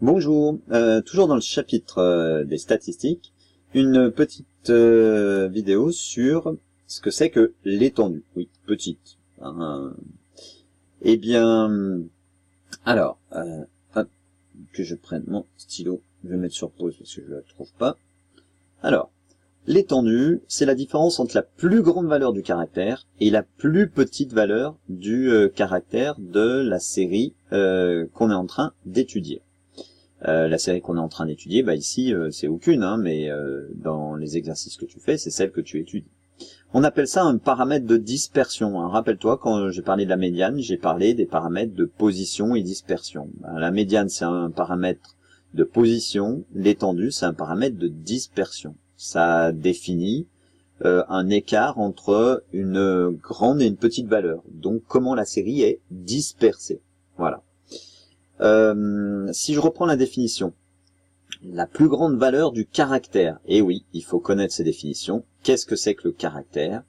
Bonjour, toujours dans le chapitre des statistiques, une petite vidéo sur ce que c'est que l'étendue. Oui, petite. Eh bien, alors, hop, que je prenne mon stylo, je vais mettre sur pause parce que je ne la trouve pas. Alors, l'étendue, c'est la différence entre la plus grande valeur du caractère et la plus petite valeur du caractère de la série qu'on est en train d'étudier. La série qu'on est en train d'étudier, ici c'est aucune, mais dans les exercices que tu fais, c'est celle que tu étudies. On appelle ça un paramètre de dispersion. Rappelle-toi, quand j'ai parlé de la médiane, j'ai parlé des paramètres de position et dispersion. La médiane, c'est un paramètre de position, l'étendue, c'est un paramètre de dispersion. Ça définit un écart entre une grande et une petite valeur. Donc comment la série est dispersée. Voilà. Si je reprends la définition, la plus grande valeur du caractère, et oui, il faut connaître ces définitions. Qu'est-ce que c'est que le caractère?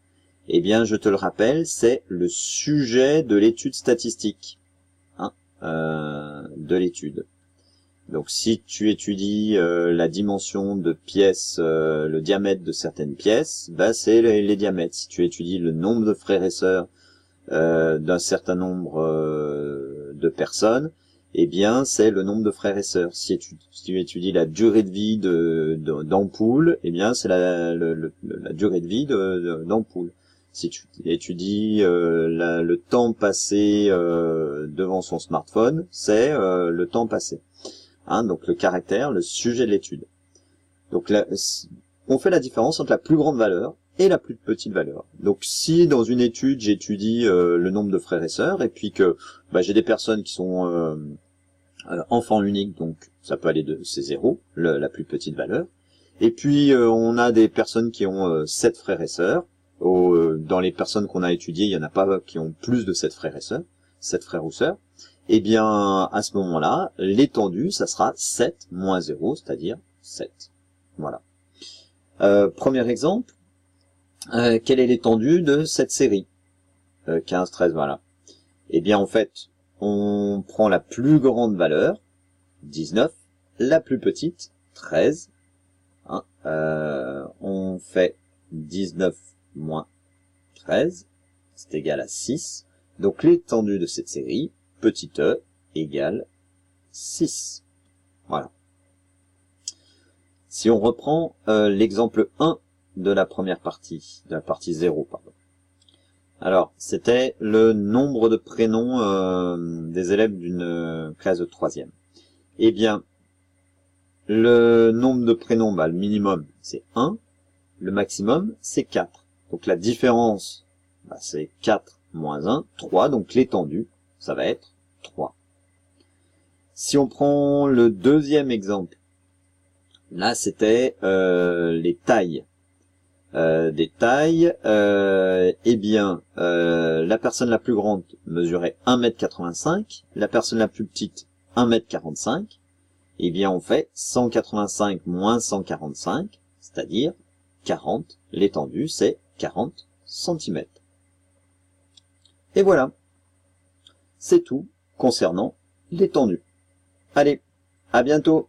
Eh bien, je te le rappelle, c'est le sujet de l'étude statistique, de l'étude. Donc, si tu étudies la dimension de pièces, le diamètre de certaines pièces, c'est les diamètres. Si tu étudies le nombre de frères et sœurs d'un certain nombre de personnes, eh bien, c'est le nombre de frères et sœurs. Si tu étudies la durée de vie d'ampoule, eh bien, c'est la durée de vie d'ampoule. Si tu étudies le temps passé devant son smartphone, c'est le temps passé. Donc le caractère, le sujet de l'étude. Donc là, on fait la différence entre la plus grande valeur et la plus petite valeur. Donc si dans une étude j'étudie le nombre de frères et sœurs et puis que j'ai des personnes qui sont enfants uniques, donc ça peut aller c'est 0, la plus petite valeur. Et puis on a des personnes qui ont 7 frères et sœurs. Dans les personnes qu'on a étudiées, il y en a pas qui ont plus de 7 frères et sœurs, 7 frères ou sœurs. Eh bien, à ce moment-là, l'étendue, ça sera 7 moins 0, c'est-à-dire 7. Voilà. Premier exemple, quelle est l'étendue de cette série 15, 13, voilà. Eh bien, en fait, on prend la plus grande valeur, 19, la plus petite, 13. On fait 19 moins 13, c'est égal à 6. Donc, l'étendue de cette série, petit e, égale 6. Voilà. Si on reprend l'exemple 1 de la première partie, de la partie 0, pardon. Alors, c'était le nombre de prénoms des élèves d'une classe de 3e. Eh bien, le nombre de prénoms, le minimum, c'est 1. Le maximum, c'est 4. Donc, la différence, c'est 4 moins 1, 3. Donc, l'étendue, ça va être 3. Si on prend le deuxième exemple, là, c'était les tailles. Des tailles, eh bien, la personne la plus grande mesurait 1m85, la personne la plus petite 1m45, eh bien on fait 185 moins 145, c'est-à-dire 40, l'étendue c'est 40 cm. Et voilà, c'est tout concernant l'étendue. Allez, à bientôt!